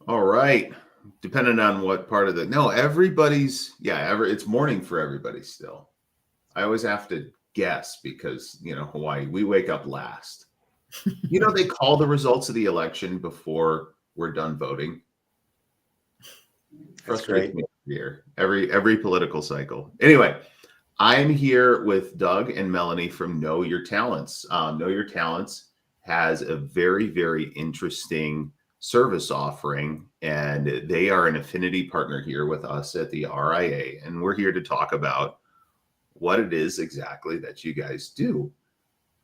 All right. Depending on what part of the no, it's morning for everybody still. I always have to guess because, Hawaii, we wake up last. They call the results of the election before we're done voting. That's Frustrates great. me every year, every political cycle. Anyway, I'm here with Doug and Melanie from Know Your Talents. Know Your Talents has a very, very interesting service offering, and they are an affinity partner here with us at the RIA. And we're here to talk about what it is exactly that you guys do.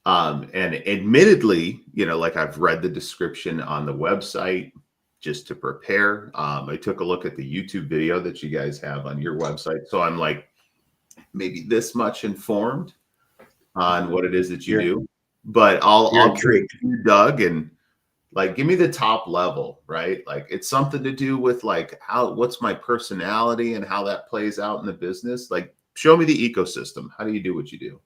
And admittedly, like I've read the description on the website just to prepare. I took a look at the YouTube video that you guys have on your website. So I'm like, maybe this much informed on what it is that you You're do, but I'll you're give it intrigued. to you, Doug, and like give me the top level, right? Like it's something to do with like what's my personality and how that plays out in the business. Like show me the ecosystem. How do you do what you do?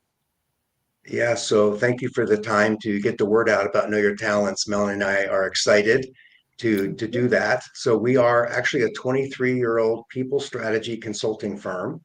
Yeah, so thank you for the time to get the word out about Know Your Talents. Melanie and I are excited to do that. So we are actually a 23-year-old people strategy consulting firm,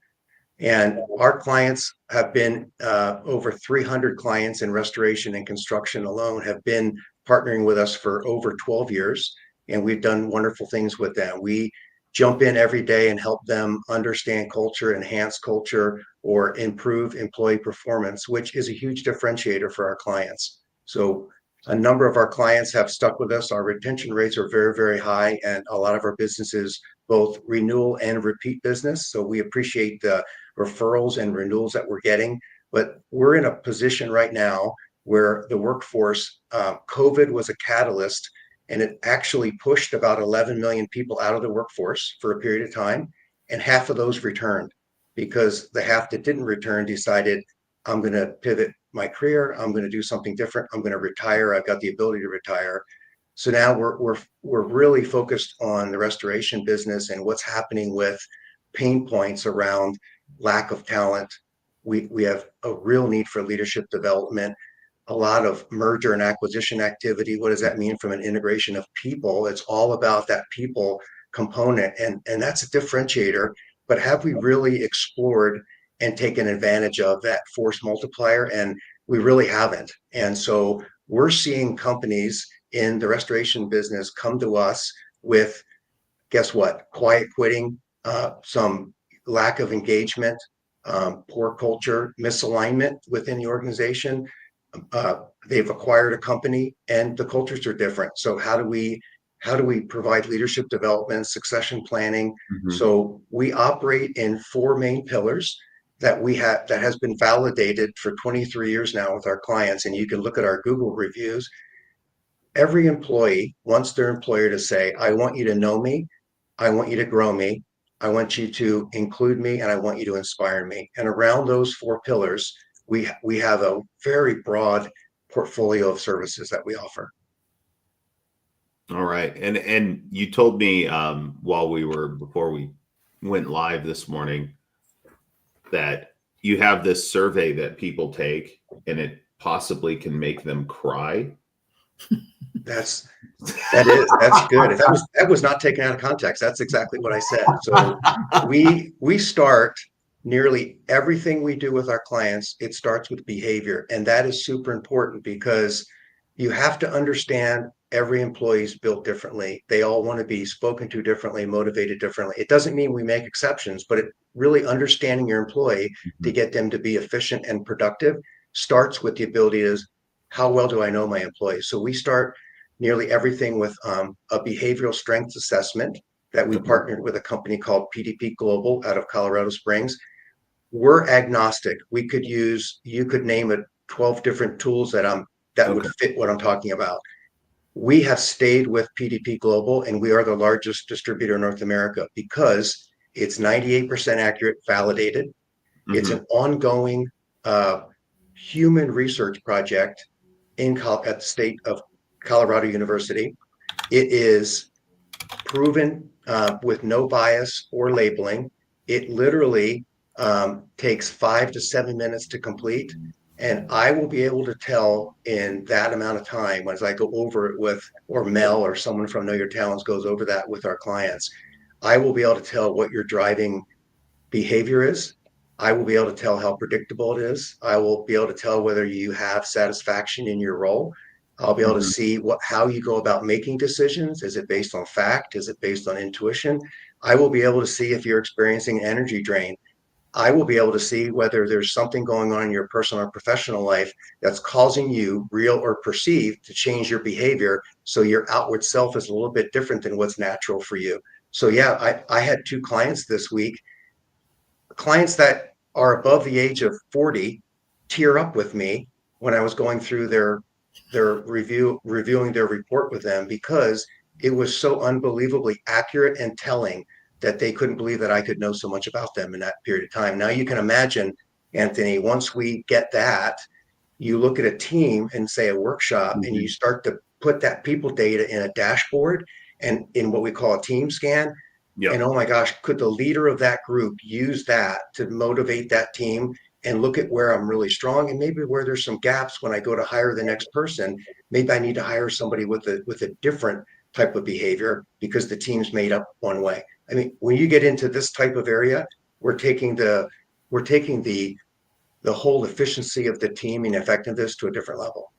and our clients have been over 300 clients in restoration and construction alone have been partnering with us for over 12 years, and we've done wonderful things with them. We jump in every day and help them understand culture, enhance culture, or improve employee performance, which is a huge differentiator for our clients. So a number of our clients have stuck with us. Our retention rates are very, very high, and a lot of our businesses, both renewal and repeat business. So we appreciate the referrals and renewals that we're getting. But we're in a position right now where the workforce, COVID was a catalyst, and it actually pushed about 11 million people out of the workforce for a period of time. And half of those returned because the half that didn't return decided, I'm going to pivot my career. I'm going to do something different. I'm going to retire. I've got the ability to retire. So now we're really focused on the restoration business and what's happening with pain points around lack of talent. We have a real need for leadership development, a lot of merger and acquisition activity. What does that mean from an integration of people? It's all about that people component, and that's a differentiator. But have we really explored and taken advantage of that force multiplier? And we really haven't. And so we're seeing companies in the restoration business come to us with, guess what? Quiet quitting, some lack of engagement, poor culture, misalignment within the organization. Uh, they've acquired a company and the cultures are different. So how do we provide leadership development, succession planning? Mhm. So we operate in four main pillars that has been validated for 23 years now with our clients. And you can look at our Google reviews. Every employee wants their employer to say, I want you to know me, I want you to grow me, I want you to include me, and I want you to inspire me. And around those four pillars, we have a very broad portfolio of services that we offer. All right. And you told me before we went live this morning that you have this survey that people take and it possibly can make them cry. That's that's good. If that was not taken out of context, that's exactly what I said. So we start nearly everything we do with our clients, it starts with behavior. And that is super important because you have to understand every employee is built differently. They all want to be spoken to differently, motivated differently. It doesn't mean we make exceptions, but it really understanding your employee to Mhm. get them to be efficient and productive starts with the ability is how well do I know my employees? So we start nearly everything with a behavioral strengths assessment that we Okay. partnered with a company called PDP Global out of Colorado Springs. We're agnostic. You could name it 12 different tools that would Okay. fit what I'm talking about. We have stayed with PDP Global, and we are the largest distributor in North America because it's 98% accurate, validated. It's Hmm. an ongoing uh, human research project at the state of Colorado University. It is proven with no bias or labeling. It literally takes 5 to 7 minutes to complete. And I will be able to tell in that amount of time as I go over it with, or Mel or someone from Know Your Talents goes over that with our clients. I will be able to tell what your driving behavior is. I will be able to tell how predictable it is. I will be able to tell whether you have satisfaction in your role. I'll be able to Mhm. see how you go about making decisions. Is it based on fact? Is it based on intuition? I will be able to see if you're experiencing energy drain. I will be able to see whether there's something going on in your personal or professional life that's causing you, real or perceived, to change your behavior. So your outward self is a little bit different than what's natural for you. So yeah, I had two clients this week, clients that are above the age of 40 tear up with me when I was going through their reviewing their report with them, because it was so unbelievably accurate and telling that they couldn't believe that I could know so much about them in that period of time. Now you can imagine, Anthony, once we get that, you look at a team and say a workshop, and you Mhm. start to put that people data in a dashboard and in what we call a team scan. And Yep. oh my gosh, could the leader of that group use that to motivate that team and look at where I'm really strong and maybe where there's some gaps when I go to hire the next person. Maybe I need to hire somebody with a different type of behavior because the team's made up one way. I mean, when you get into this type of area, we're taking the whole efficiency of the team and effectiveness to a different level.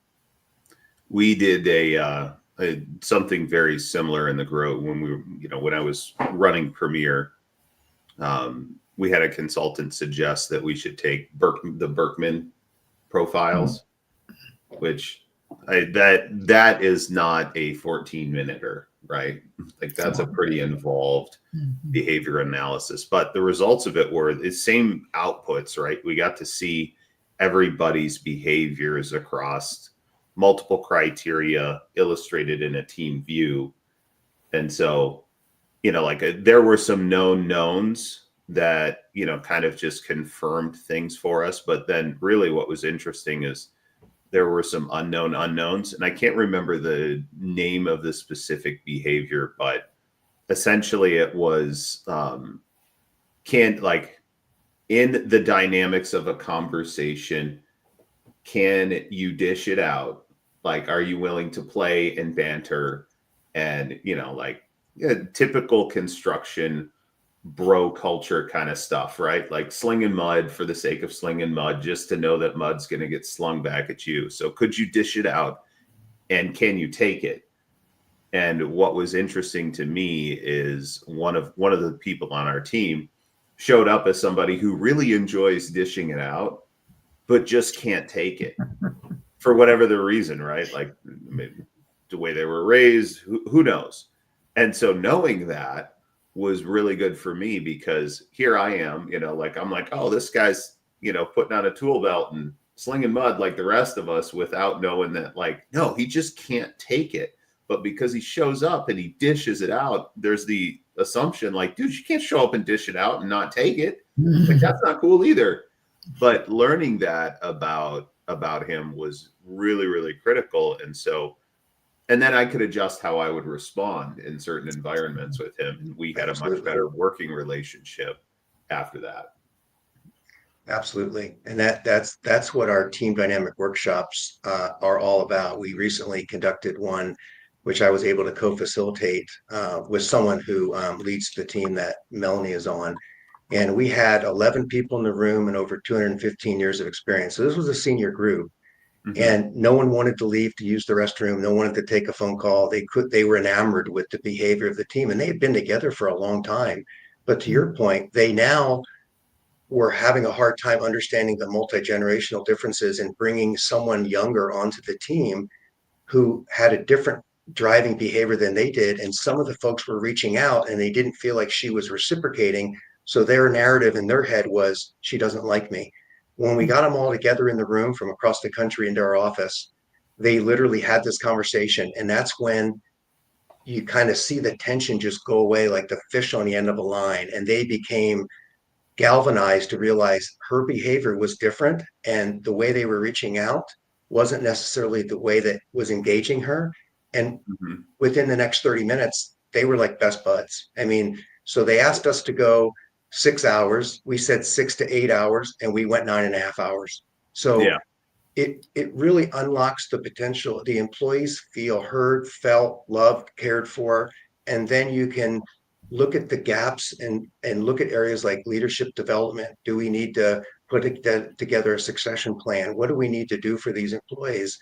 We did something very similar in the grow when we were, when I was running Premiere. We had a consultant suggest that we should take the Berkman profiles, which that is not a 14-minute, right? Like that's a pretty involved Mhm. behavior analysis, but the results of it were the same outputs, right? We got to see everybody's behaviors across multiple criteria illustrated in a team view. And so, there were some known knowns that, kind of just confirmed things for us. But then really what was interesting is there were some unknown unknowns. And I can't remember the name of the specific behavior, but essentially it was can like in the dynamics of a conversation, can you dish it out? Like, are you willing to play and banter and, typical construction bro culture kind of stuff, right? Like slinging mud for the sake of slinging mud, just to know that mud's going to get slung back at you. So could you dish it out and can you take it? And what was interesting to me is one of the people on our team showed up as somebody who really enjoys dishing it out, but just can't take it for whatever the reason, right? Like maybe the way they were raised, who knows? And so knowing that was really good for me because here I am, like I'm like, oh, this guy's, putting on a tool belt and slinging mud like the rest of us without knowing that, like, no, he just can't take it. But because he shows up and he dishes it out, there's the assumption like, dude, you can't show up and dish it out and not take it. Like, that's not cool either. But learning that about him was really, really critical. And then I could adjust how I would respond in certain environments with him, and we had a much Absolutely. better working relationship after that. Absolutely. And that's what our team dynamic workshops are all about. We recently conducted one, which I was able to co-facilitate with someone who leads the team that Melanie is on. And we had 11 people in the room and over 215 years of experience. So this was a senior group, Hmm. and no one wanted to leave to use the restroom. No one wanted to take a phone call. They were enamored with the behavior of the team, and they had been together for a long time. But to your point, they now were having a hard time understanding the multi-generational differences and bringing someone younger onto the team who had a different driving behavior than they did. And some of the folks were reaching out and they didn't feel like she was reciprocating. So their narrative in their head was, she doesn't like me. When we got them all together in the room from across the country into our office, they literally had this conversation. And that's when you kind of see the tension just go away like the fish on the end of a line. And they became galvanized to realize her behavior was different and the way they were reaching out wasn't necessarily the way that was engaging her. And Hmm. within the next 30 minutes, they were like best buds. I mean, so they asked us to go 6 hours. We said 6 to 8 hours, and we went 9.5 hours. So Yeah. it really unlocks the potential. The employees feel heard, felt, loved, cared for, and then you can look at the gaps and look at areas like leadership development. Do we need to put together a succession plan? What do we need to do for these employees?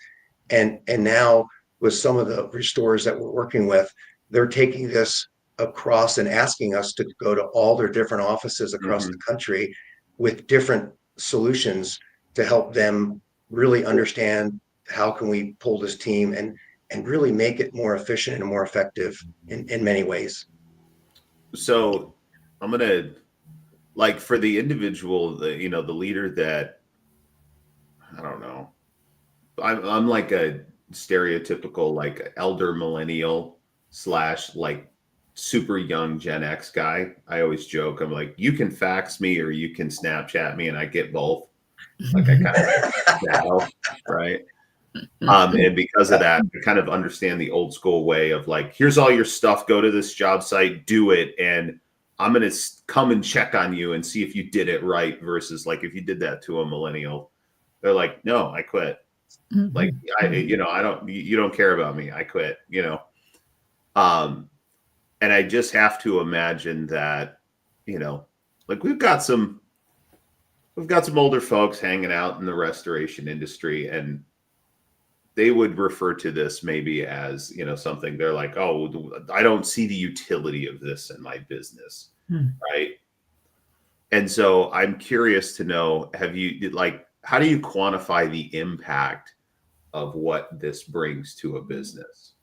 And now with some of the restorers that we're working with, they're taking this across and asking us to go to all their different offices across the Mhm. country with different solutions to help them really understand how can we pull this team and really make it more efficient and more effective in many ways. So I'm gonna, like, for the individual, the leader that, I don't know, I'm like a stereotypical like elder millennial slash like super young Gen X guy. I always joke, I'm like, you can fax me or you can Snapchat me, and I get both. Like I kind of battle, right? And because of that, I kind of understand the old school way of like, here's all your stuff, go to this job site, do it, and I'm gonna come and check on you and see if you did it right. Versus like if you did that to a millennial, they're like, no, I quit. Like I don't, you don't care about me. I quit. Um, and I just have to imagine that, you know, like we've got some older folks hanging out in the restoration industry, and they would refer to this maybe as, something they're like, oh, I don't see the utility of this in my business. Right. And so I'm curious to know, how do you quantify the impact of what this brings to a business?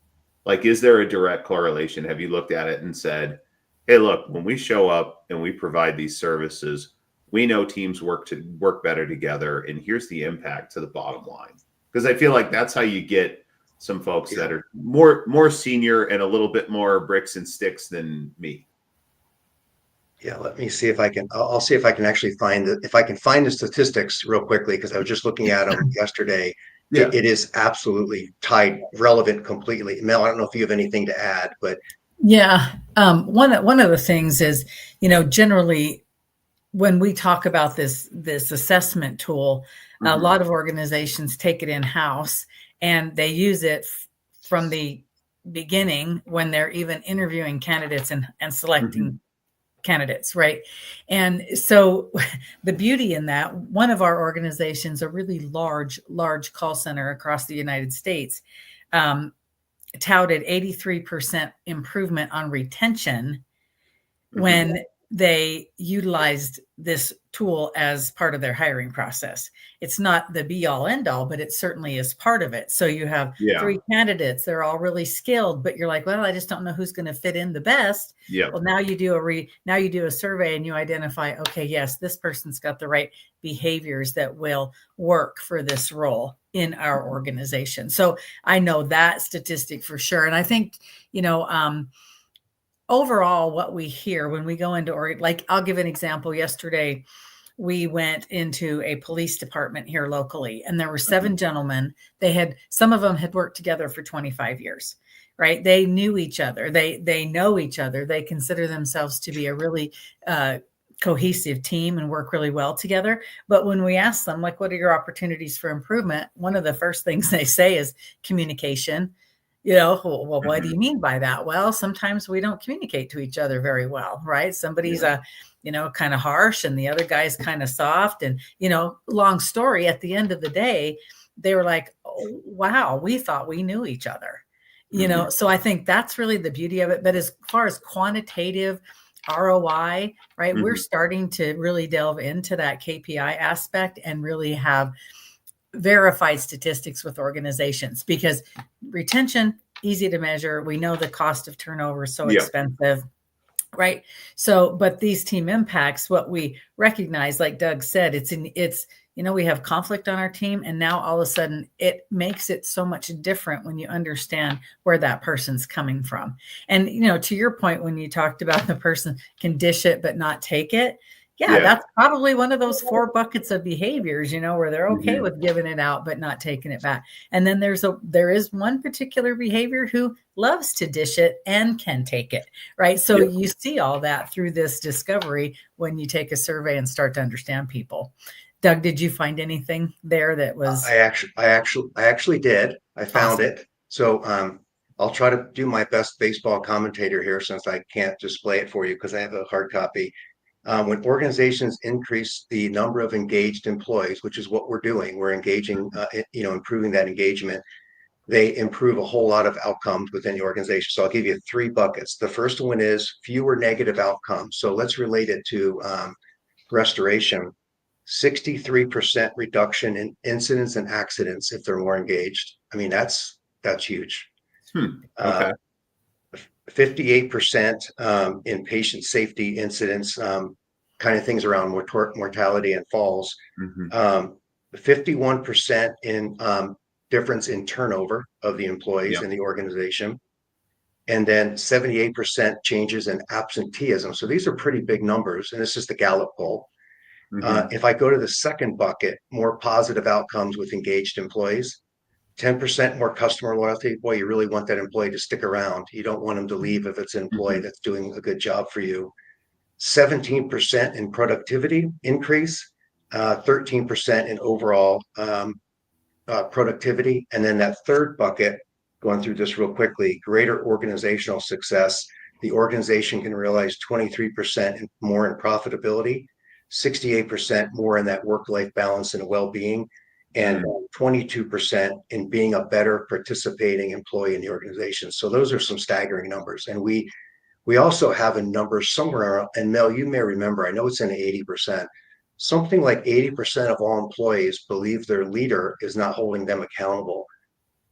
Like, is there a direct correlation? Have you looked at it and said, hey, look, when we show up and we provide these services, we know teams work better together, and here's the impact to the bottom line? Because I feel like that's how you get some folks Yeah. that are more senior and a little bit more bricks and sticks than me. Yeah, let me see if I can. I'll see if I can actually if I can find the statistics real quickly because I was just looking at them yesterday. Yeah. It is absolutely tied, relevant completely. Mel, I don't know if you have anything to add, but Yeah. One of the things is, generally when we talk about this assessment tool, a Mhm. lot of organizations take it in house and they use it from the beginning when they're even interviewing candidates and selecting Mhm. candidates, right? And so the beauty in that, one of our organizations, a really large call center across the United States, um, touted 83% improvement on retention Mhm. when they utilized this tool as part of their hiring process. It's not the be all end all, but it certainly is part of it. So you have Yeah. 3 candidates, they're all really skilled, but you're like, well, I just don't know who's going to fit in the best. Yeah. Well, now you do a survey and you identify, okay, yes, this person's got the right behaviors that will work for this role in our organization. So I know that statistic for sure. And I think, you know, overall, what we hear when we go into, or like, I'll give an example. Yesterday, we went into a police department here locally, and there were Mhm. 7 gentlemen. Some of them had worked together for 25 years, right? They knew each other. They know each other. They consider themselves to be a really cohesive team and work really well together. But when we ask them, like, what are your opportunities for improvement? One of the first things they say is communication. Well, what do Mhm. you mean by that? Well, sometimes we don't communicate to each other very well, right? Somebody's Yeah. kind of harsh and the other guy's kind of soft. And, long story, at the end of the day, they were like, oh, wow, we thought we knew each other. Mhm. So I think that's really the beauty of it. But as far as quantitative ROI, right, we're Mhm. starting to really delve into that KPI aspect and really have verified statistics with organizations, because retention, easy to measure. We know the cost of turnover is so Yeah. expensive, right? So, but these team impacts, what we recognize, like Doug said, we have conflict on our team, and now all of a sudden it makes it so much different when you understand where that person's coming from. And to your point, when you talked about the person can dish it but not take it, yeah, Yeah. that's probably one of those 4 buckets of behaviors, where they're okay Mhm. with giving it out but not taking it back. And then there is one particular behavior who loves to dish it and can take it, right? So Yeah. you see all that through this discovery when you take a survey and start to understand people. Doug, did you find anything there that was I actually did. I found awesome? it. So I'll try to do my best baseball commentator here since I can't display it for you because I have a hard copy. When organizations increase the number of engaged employees, which is what we're doing, we're engaging, improving that engagement. They improve a whole lot of outcomes within the organization. So I'll give you three buckets. The first one is fewer negative outcomes. So let's relate it to restoration. 63% reduction in incidents and accidents if they're more engaged. I mean, that's huge. Okay. 58% in patient safety incidents, kind of things around mortality and falls. Mm-hmm. 51% in difference in turnover of the employees Yeah. in the organization. And then 78% changes in absenteeism. So these are pretty big numbers. And this is the Gallup poll. Mm-hmm. If I go to the second bucket, more positive outcomes with engaged employees, 10% more customer loyalty. Boy, you really want that employee to stick around. You don't want them to leave if it's an employee Mm-hmm. that's doing a good job for you. 17% in productivity increase, 13% in overall productivity. And then that third bucket, going through this real quickly, greater organizational success. The organization can realize 23% more in profitability, 68% more in that work-life balance and well-being, and 22% in being a better participating employee in the organization. So those are some staggering numbers. And we also have a number somewhere, and Mel, you may remember, I know it's in 80%. Something like 80% of all employees believe their leader is not holding them accountable.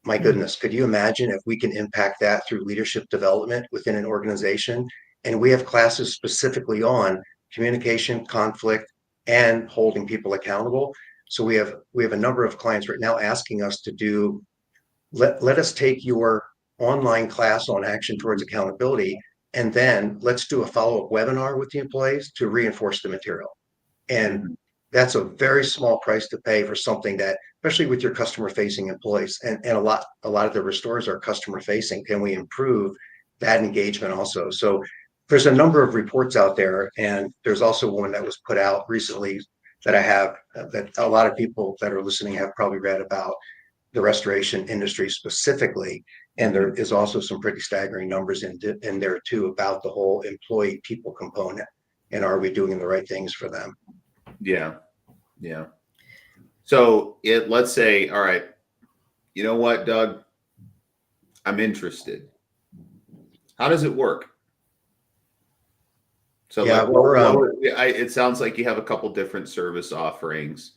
My goodness, could you imagine if we can impact that through leadership development within an organization? And we have classes specifically on communication, conflict, and holding people accountable. So we have a number of clients right now asking us to do, let us take your online class on action towards accountability, and then let's do a follow-up webinar with the employees to reinforce the material. And Mm-hmm. that's a very small price to pay for something that, especially with your customer facing employees, and a lot of the restores are customer facing. Can we improve that engagement also? So there's a number of reports out there, and there's also one that was put out recently that I have that a lot of people that are listening have probably read about the restoration industry specifically. And there is also some pretty staggering numbers in there too about the whole employee people component, and are we doing the right things for them? Yeah. Yeah. So let's say, all right, you know what, Doug? I'm interested. How does it work? So Yeah, it sounds like you have a couple different service offerings.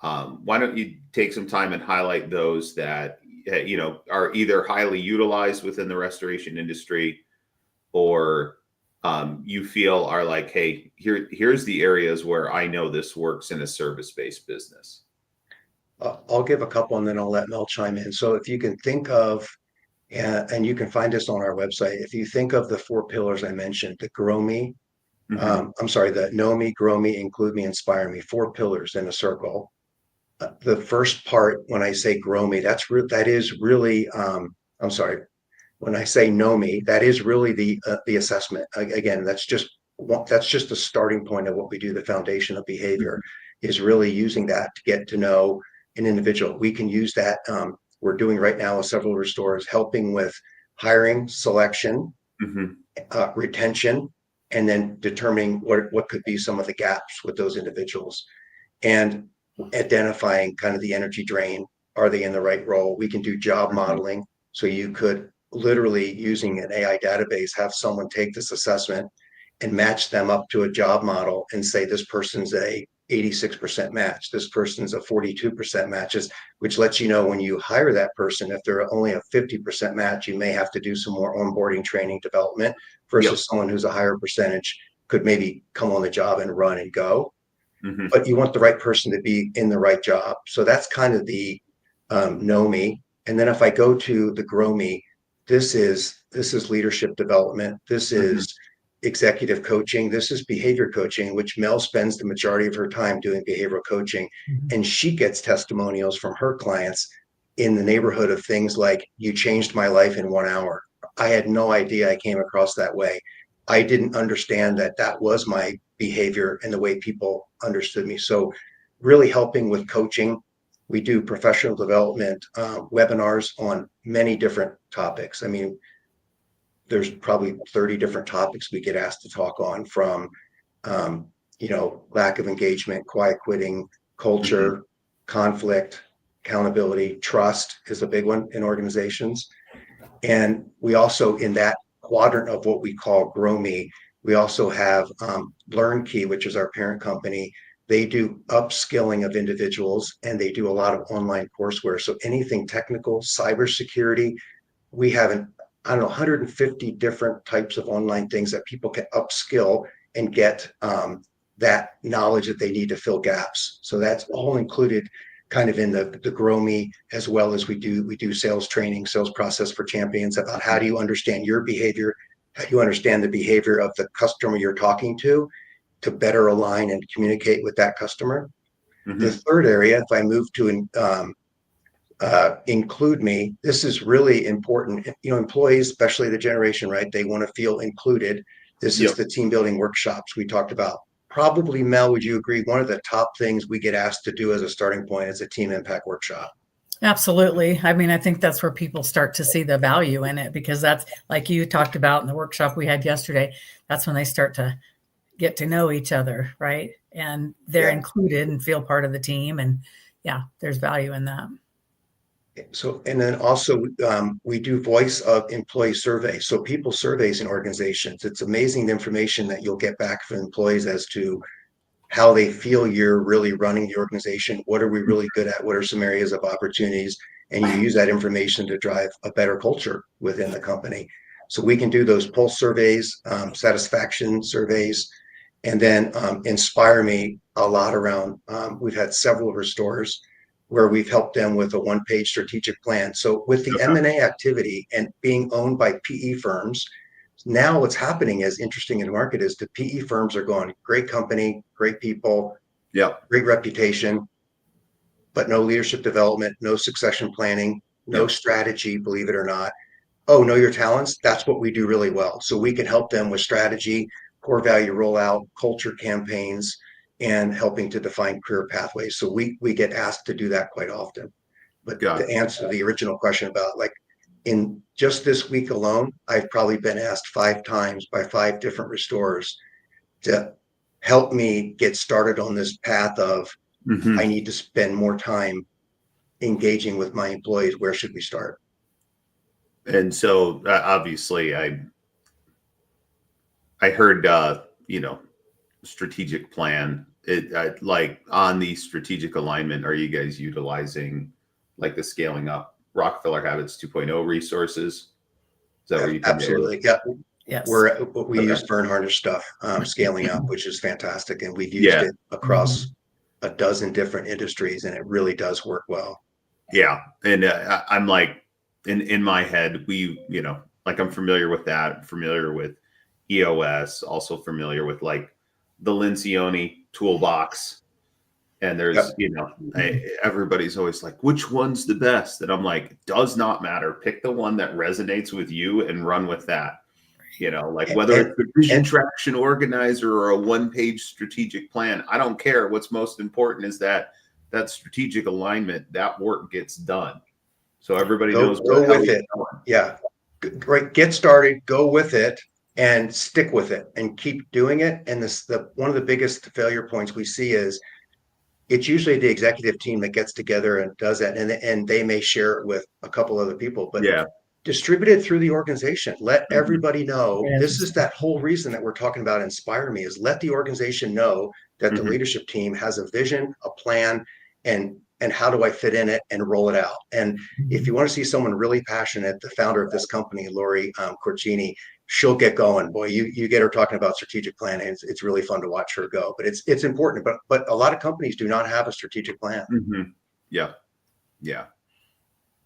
Why don't you take some time and highlight those that are either highly utilized within the restoration industry, or you feel are like, hey, here's the areas where I know this works in a service-based business. I'll give a couple and then I'll let Mel chime in. So if you can think of, and you can find this on our website, if you think of the four pillars I mentioned, the grow me, the know me, grow me, include me, inspire me, four pillars in a circle. The first part, when I say grow me, that is really, when I say know me, that is really the assessment. Again, that's just the starting point of what we do. The foundation of behavior is really using that to get to know an individual. We can use that. We're doing right now with several restores, helping with hiring, selection, retention, and then determining what could be some of the gaps with those individuals, and identifying kind of the energy drain. Are they in the right role? We can do job modeling. So you could literally, using an AI database, have someone take this assessment and match them up to a job model and say, this person's a 86% match. This person's a 42% matches, which lets you know when you hire that person, if they're only a 50% match, you may have to do some more onboarding, training, development, versus someone who's a higher percentage could maybe come on the job and run and go. But you want the right person to be in the right job. So that's kind of the know me. And then if I go to the grow me, this is leadership development. This is executive coaching. This is behavior coaching, which Mel spends the majority of her time doing behavioral coaching. And she gets testimonials from her clients in the neighborhood of things like, you changed my life in 1 hour. I had no idea I came across that way. I didn't understand that was my behavior and the way people understood me. So really helping with coaching. We do professional development webinars on many different topics. I mean, there's probably 30 different topics we get asked to talk on, from lack of engagement, quiet quitting, culture, conflict, accountability, trust is a big one in organizations. And we also, in that quadrant of what we call Grow Me, we also have LearnKey, which is our parent company. They do upskilling of individuals, and they do a lot of online courseware. So anything technical, cybersecurity, we have 150 different types of online things that people can upskill and get that knowledge that they need to fill gaps. So that's all included kind of in the Grow Me, as well as we do sales training, sales process for champions, about how do you understand your behavior, how do you understand the behavior of the customer you're talking to better align and communicate with that customer. The third area, if I move to include me, this is really important. Employees, especially the generation, right? They want to feel included. This is the team building workshops we talked about. Probably, Mel, would you agree, one of the top things we get asked to do as a starting point is a team impact workshop? Absolutely. I mean, I think that's where people start to see the value in it, because that's, like you talked about in the workshop we had yesterday, that's when they start to get to know each other, right? And they're included and feel part of the team. And there's value in that. So, and then also we do voice of employee surveys. So people surveys in organizations. It's amazing the information that you'll get back from employees as to how they feel you're really running the organization. What are we really good at? What are some areas of opportunities? And you use that information to drive a better culture within the company. So we can do those pulse surveys, satisfaction surveys, and then Inspire Me a lot around. We've had several of our stores where we've helped them with a one-page strategic plan. So with the M&A activity and being owned by PE firms, now what's happening is interesting in the market is the PE firms are going, great company, great people, great reputation, but no leadership development, no succession planning, no strategy, believe it or not. Oh, know your talents. That's what we do really well. So we can help them with strategy, core value rollout, culture campaigns, and helping to define career pathways. So we get asked to do that quite often. But to answer the original question about, like, in just this week alone, I've probably been asked 5 times by 5 different restorers to help me get started on this path of I need to spend more time engaging with my employees. Where should we start? And so obviously I heard, strategic plan. Like on the strategic alignment, are you guys utilizing like the scaling up Rockefeller Habits 2.0 resources? Is that what you absolutely? Yeah. Yes. We use Bernharder stuff, scaling up, which is fantastic, and we've used it across a dozen different industries, and it really does work well. Yeah, and I'm like, in my head, like I'm familiar with that, familiar with EOS, also familiar with like the Lencioni toolbox. And there's, everybody's always like, which one's the best? And I'm like, it does not matter. Pick the one that resonates with you and run with that. Like whether it's a vision traction organizer or a one-page strategic plan, I don't care. What's most important is that strategic alignment, that work gets done. So everybody knows. Go with it. Yeah. Great. Get started, go with it, and stick with it and keep doing it. And one of the biggest failure points we see is it's usually the executive team that gets together and does that. And they may share it with a couple other people, but distribute it through the organization. Let everybody know. This is that whole reason that we're talking about Inspire Me, is let the organization know that the leadership team has a vision, a plan, and how do I fit in it and roll it out. And if you want to see someone really passionate, the founder of this company, Lori Corcini, she'll get going. Boy, you get her talking about strategic planning. It's really fun to watch her go. But it's important. But a lot of companies do not have a strategic plan. Yeah.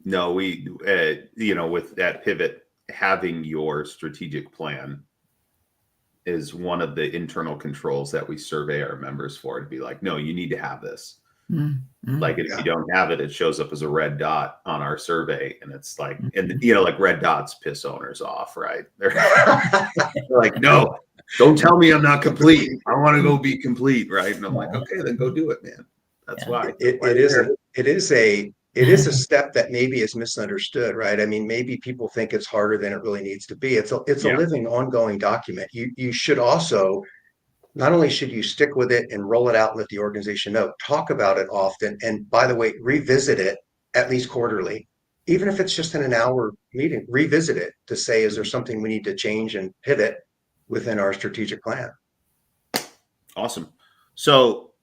No, we with that pivot, having your strategic plan is one of the internal controls that we survey our members for, to be like, no, you need to have this. Like if you don't have it, it shows up as a red dot on our survey, and it's like, and like red dots piss owners off, right? They're like, no, don't tell me I'm not complete. I want to go be complete, right? And I'm like, okay, then go do it, man. That's Yeah. why. It is a step that maybe is misunderstood, right? I mean, maybe people think it's harder than it really needs to be. It's a Yeah. living, ongoing document. You should also, not only should you stick with it and roll it out and let the organization know, talk about it often. And by the way, revisit it at least quarterly. Even if it's just in an hour meeting, revisit it to say, is there something we need to change and pivot within our strategic plan? Awesome. So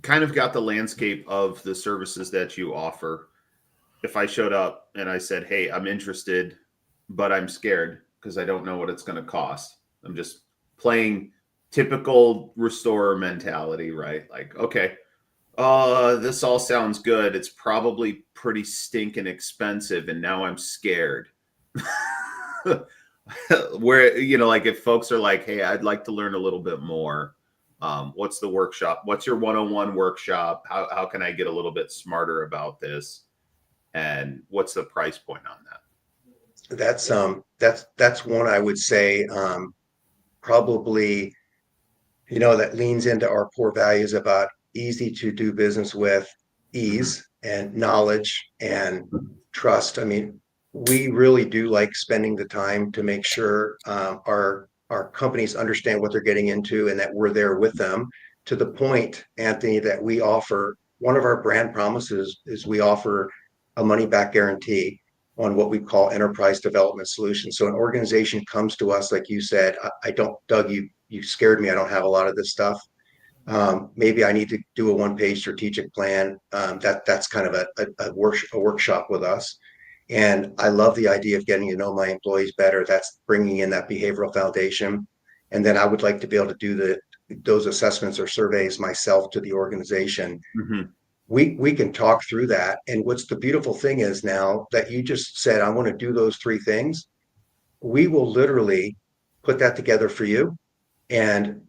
kind of got the landscape of the services that you offer. If I showed up and I said, hey, I'm interested, but I'm scared because I don't know what it's going to cost. I'm just playing typical restorer mentality, right? Like, okay, this all sounds good. It's probably pretty stinking expensive. And now I'm scared. Where, like if folks are like, hey, I'd like to learn a little bit more. What's the workshop? What's your 101 workshop? How can I get a little bit smarter about this? And what's the price point on that? That's one I would say, probably, that leans into our core values about easy to do business with, ease and knowledge and trust. I mean, we really do like spending the time to make sure our companies understand what they're getting into and that we're there with them, to the point, Anthony, that we offer, one of our brand promises is we offer a money back guarantee on what we call enterprise development solutions. So an organization comes to us, like you said, I don't, Doug, you scared me. I don't have a lot of this stuff. Maybe I need to do a one-page strategic plan. That's kind of a workshop with us. And I love the idea of getting to know my employees better. That's bringing in that behavioral foundation. And then I would like to be able to do those assessments or surveys myself to the organization. Mm-hmm. We can talk through that. And what's the beautiful thing is, now that you just said, I want to do those three things, we will literally put that together for you and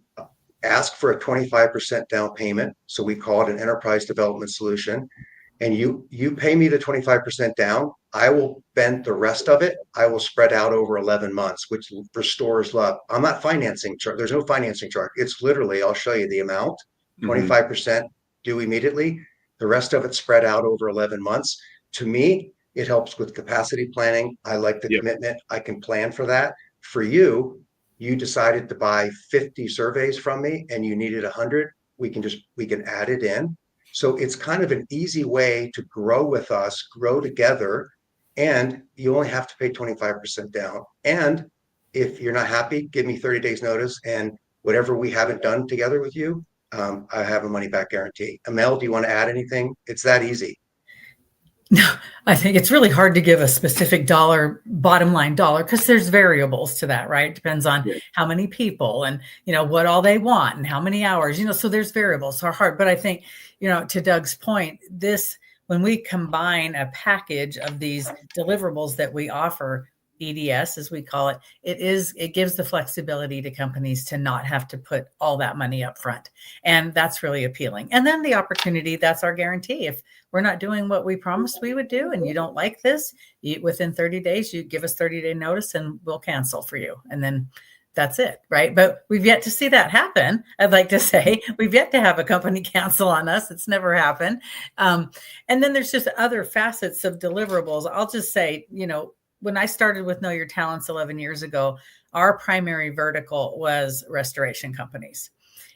ask for a 25% down payment. So we call it an enterprise development solution. And you pay me the 25% down. I will bend the rest of it. I will spread out over 11 months, which restores love. I'm not financing. There's no financing charge. It's literally, I'll show you the amount, 25% due immediately. The rest of it spread out over 11 months. To me, it helps with capacity planning. I like the commitment. I can plan for that. For you, you decided to buy 50 surveys from me and you needed 100. We can add it in. So it's kind of an easy way to grow with us, grow together, and you only have to pay 25% down. And if you're not happy, give me 30 days notice, and whatever we haven't done together with you, I have a money back guarantee. Amel, do you want to add anything? It's that easy. No, I think it's really hard to give a specific bottom line dollar, because there's variables to that, right? It depends on how many people and, what all they want and how many hours, so there's variables, so hard. But I think, to Doug's point, when we combine a package of these deliverables that we offer, EDS, as we call it, it gives the flexibility to companies to not have to put all that money up front. And that's really appealing. And then the opportunity, that's our guarantee. If we're not doing what we promised we would do and you don't like this, within 30 days, you give us 30-day notice and we'll cancel for you. And then that's it, right? But we've yet to see that happen. I'd like to say we've yet to have a company cancel on us. It's never happened. And then there's just other facets of deliverables. I'll just say, when I started with Know Your Talents 11 years ago, our primary vertical was restoration companies.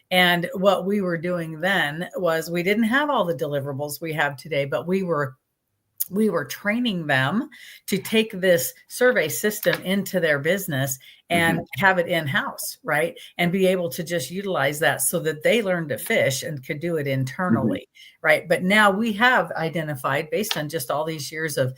And what we were doing then was, we didn't have all the deliverables we have today, but we were training them to take this survey system into their business and have it in-house, right? And be able to just utilize that so that they learned to fish and could do it internally, right? But now we have identified, based on just all these years of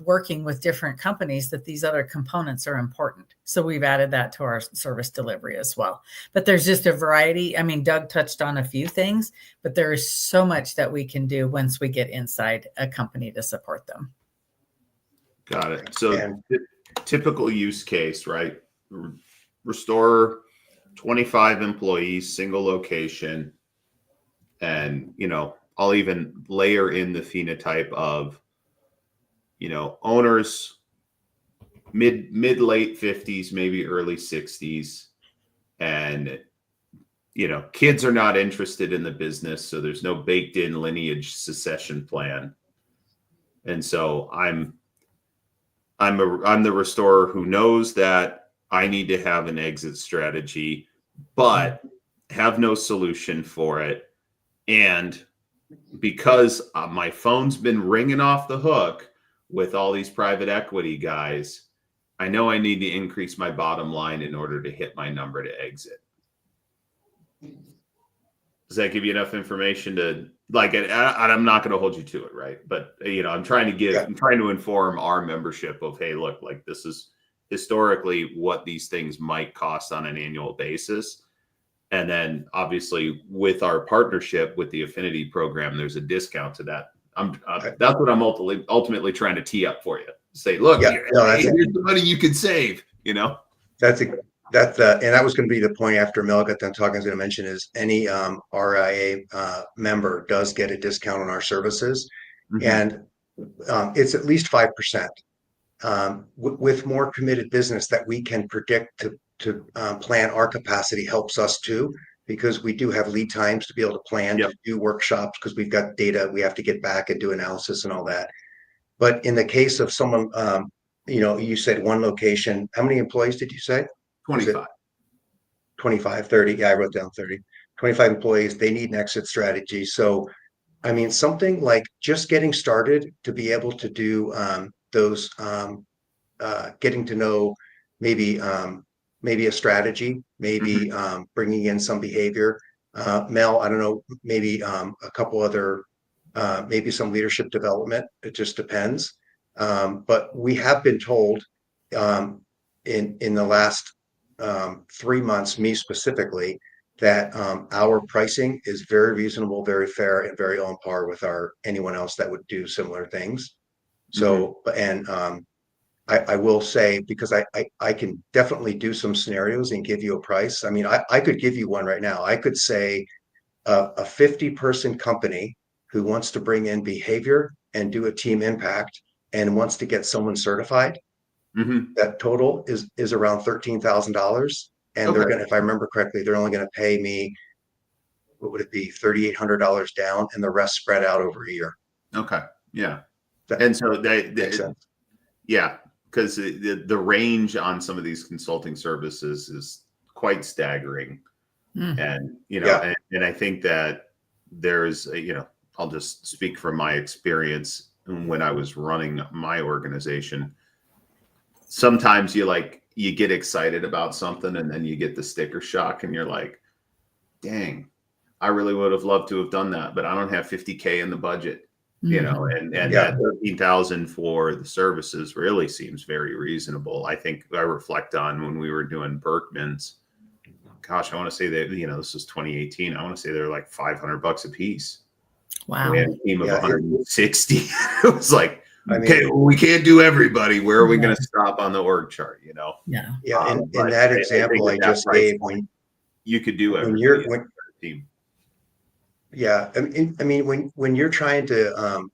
working with different companies, that these other components are important. So we've added that to our service delivery as well. But there's just a variety. I mean, Doug touched on a few things, but there is so much that we can do once we get inside a company to support them. Got it. So typical use case, right? Restorer, 25 employees, single location. And, I'll even layer in the phenotype of, owners, mid late 50s, maybe early 60s, and kids are not interested in the business, so there's no baked in lineage succession plan. And so I'm the restorer who knows that I need to have an exit strategy, but have no solution for it. And because my phone's been ringing off the hook with all these private equity guys, I know I need to increase my bottom line in order to hit my number to exit. Does that give you enough information to I'm not going to hold you to it, right? But I'm trying to inform our membership of, hey, look, like this is historically what these things might cost on an annual basis. And then obviously with our partnership with the Affinity program, there's a discount to that. That's what I'm ultimately trying to tee up for you. Say, look, here's the money you could save, That's and that was going to be the point after Mel got done talking. I was going to mention is any RIA member does get a discount on our services, and it's at least 5%. With more committed business that we can predict to plan our capacity helps us too, because we do have lead times to be able to plan to do workshops because we've got data we have to get back and do analysis and all that. But in the case of someone, you said one location, how many employees did you say? 25. 25, 30. Yeah, I wrote down 30. 25 employees, they need an exit strategy. So, I mean, something like just getting started to be able to do those, getting to know maybe a strategy, maybe bringing in some behavior. Mel, I don't know, maybe a couple other, maybe some leadership development. It just depends. But we have been told in the last 3 months, me specifically, that our pricing is very reasonable, very fair, and very on par with anyone else that would do similar things. So, and I will say, because I can definitely do some scenarios and give you a price. I mean, I could give you one right now. I could say a 50-person company who wants to bring in behavior and do a team impact and wants to get someone certified. That total is around $13,000, and they're gonna, if I remember correctly, they're only gonna pay me, what would it be, $3,800 down, and the rest spread out over a year. Okay, yeah, and so because the range on some of these consulting services is quite staggering, and and I think that there's I'll just speak from my experience when I was running my organization. Sometimes you get excited about something and then you get the sticker shock and you're like, dang, I really would have loved to have done that, but I don't have 50K in the budget, and that 13,000 for the services really seems very reasonable. I think I reflect on when we were doing Berkman's, gosh, I want to say that, this is 2018. I want to say they're like $500 a piece. Wow. We had a team of 160. It was like, okay, well, we can't do everybody. Where are we going to stop on the org chart? Yeah. In that example I just gave, when you could do everything. Team. Yeah, I mean, when you're trying to,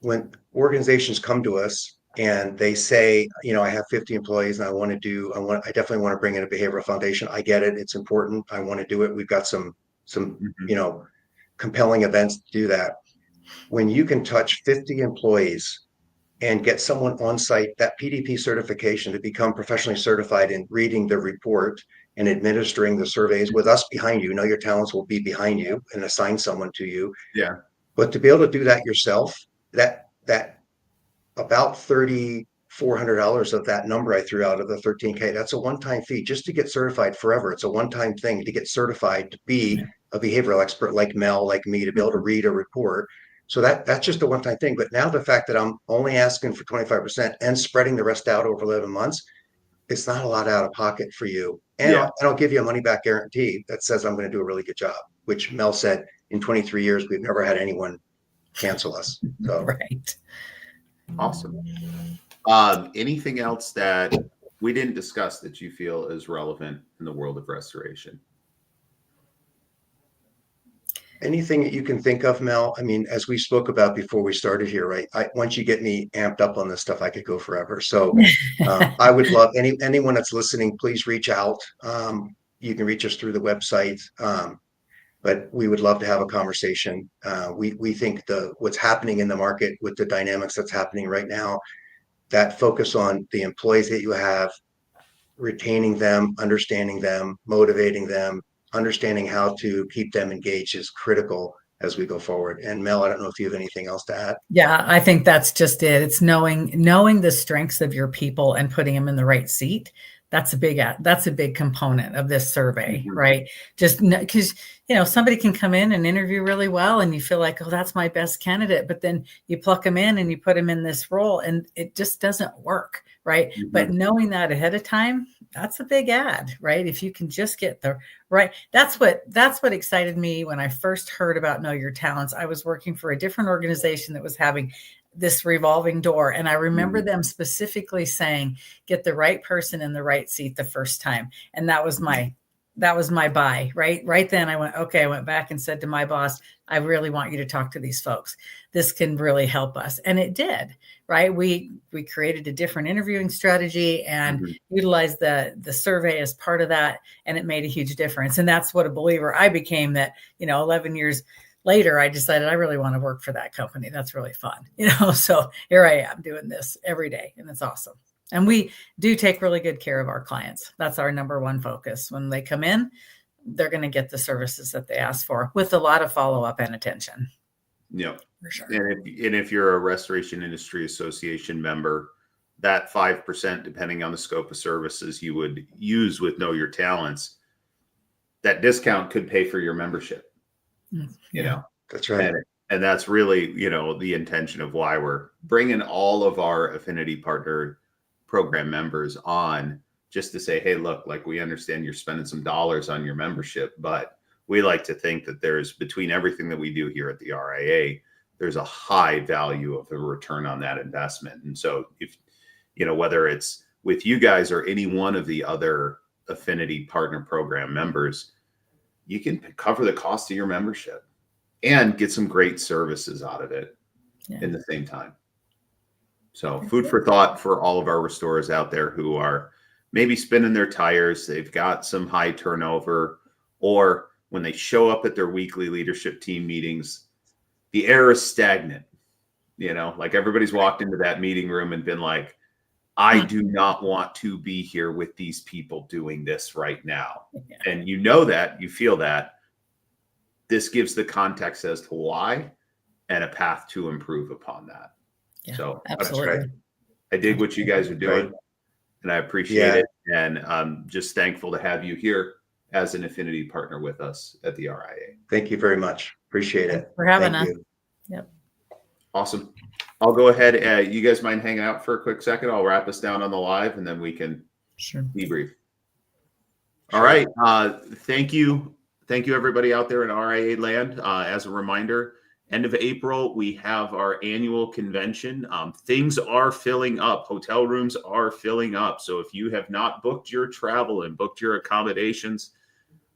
when organizations come to us and they say, I have 50 employees and I definitely want to bring in a behavioral foundation. I get it. It's important. I want to do it. We've got some compelling events to do that. When you can touch 50 employees and get someone on site, that PDP certification to become professionally certified in reading the report and administering the surveys with us behind you. Know Your Talents will be behind you and assign someone to you. Yeah. But to be able to do that yourself, that about $3,400 of that number I threw out of the 13K, that's a one-time fee just to get certified forever. It's a one-time thing to get certified to be a behavioral expert like Mel, like me, to be able to read a report. So that's just a one-time thing. But now the fact that I'm only asking for 25% and spreading the rest out over 11 months, it's not a lot out of pocket for you. And I'll give you a money-back guarantee that says I'm going to do a really good job, which Mel said in 23 years, we've never had anyone cancel us. So. Right. Awesome. Anything else that we didn't discuss that you feel is relevant in the world of restoration? Anything that you can think of, Mel? I mean, as we spoke about before we started here, right? Once you get me amped up on this stuff, I could go forever. So I would love anyone that's listening, please reach out. you can reach us through the website. But we would love to have a conversation. We think what's happening in the market with the dynamics that's happening right now, that focus on the employees that you have, retaining them, understanding them, motivating them, understanding how to keep them engaged is critical as we go forward. And Mel, I don't know if you have anything else to add. Yeah, I think that's just it. It's knowing the strengths of your people and putting them in the right seat. That's a big component of this survey, right? Just because somebody can come in and interview really well, and you feel like, oh, that's my best candidate, but then you pluck them in and you put them in this role, and it just doesn't work, right? But knowing that ahead of time, that's a big add, right? If you can just get the right, that's what excited me when I first heard about Know Your Talents. I was working for a different organization that was having this revolving door. And I remember them specifically saying, get the right person in the right seat the first time. And that was my buy, right? Right then I went, okay, I went back and said to my boss, I really want you to talk to these folks. This can really help us. And it did, right? We created a different interviewing strategy and utilized the survey as part of that. And it made a huge difference. And that's what a believer I became, that, 11 years later, I decided I really want to work for that company. That's really fun. So here I am doing this every day, and it's awesome. And we do take really good care of our clients. That's our number one focus. When they come in, they're going to get the services that they ask for with a lot of follow-up and attention. Yeah, for sure. And if you're a Restoration Industry Association member, that 5%, depending on the scope of services you would use with Know Your Talents, that discount could pay for your membership. That's right. And that's really, the intention of why we're bringing all of our Affinity Partner Program members on, just to say, hey, look, like, we understand you're spending some dollars on your membership, but we like to think that there's, between everything that we do here at the RIA, there's a high value of a return on that investment. And so if, whether it's with you guys or any one of the other Affinity Partner Program members, you can cover the cost of your membership and get some great services out of it in the same time. So food for thought for all of our restorers out there who are maybe spinning their tires. They've got some high turnover, or when they show up at their weekly leadership team meetings, the air is stagnant. Like, everybody's walked into that meeting room and been like, I do not want to be here with these people doing this right now. And that, you feel that. This gives the context as to why and a path to improve upon that. Yeah, so absolutely. That's right. I dig what you guys are doing, and I appreciate it. And I'm just thankful to have you here as an Affinity partner with us at the RIA. Thank you very much. Appreciate it. For having us. Yep. Awesome. I'll go ahead. You guys mind hanging out for a quick second? I'll wrap us down on the live, and then we can debrief. All right. Thank you. Thank you, everybody out there in RIA land. As a reminder, end of April, we have our annual convention. Things are filling up. Hotel rooms are filling up. So if you have not booked your travel and booked your accommodations,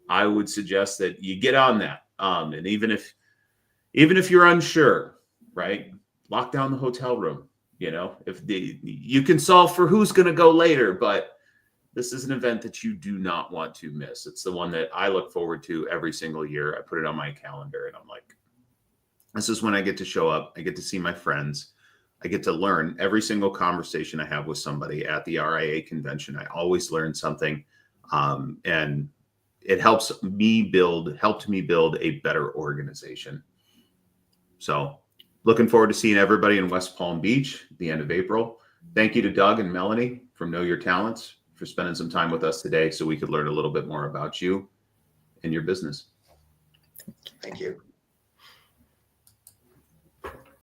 I would suggest that you get on that. And even if you're unsure, right, lock down the hotel room. You can solve for who's going to go later, but this is an event that you do not want to miss. It's the one that I look forward to every single year. I put it on my calendar, and I'm like, this is when I get to show up. I get to see my friends. I get to learn. Every single conversation I have with somebody at the RIA convention, I always learn something. And it helped me build a better organization. So looking forward to seeing everybody in West Palm Beach at the end of April. Thank you to Doug and Melanie from Know Your Talents for spending some time with us today so we could learn a little bit more about you and your business. Thank you.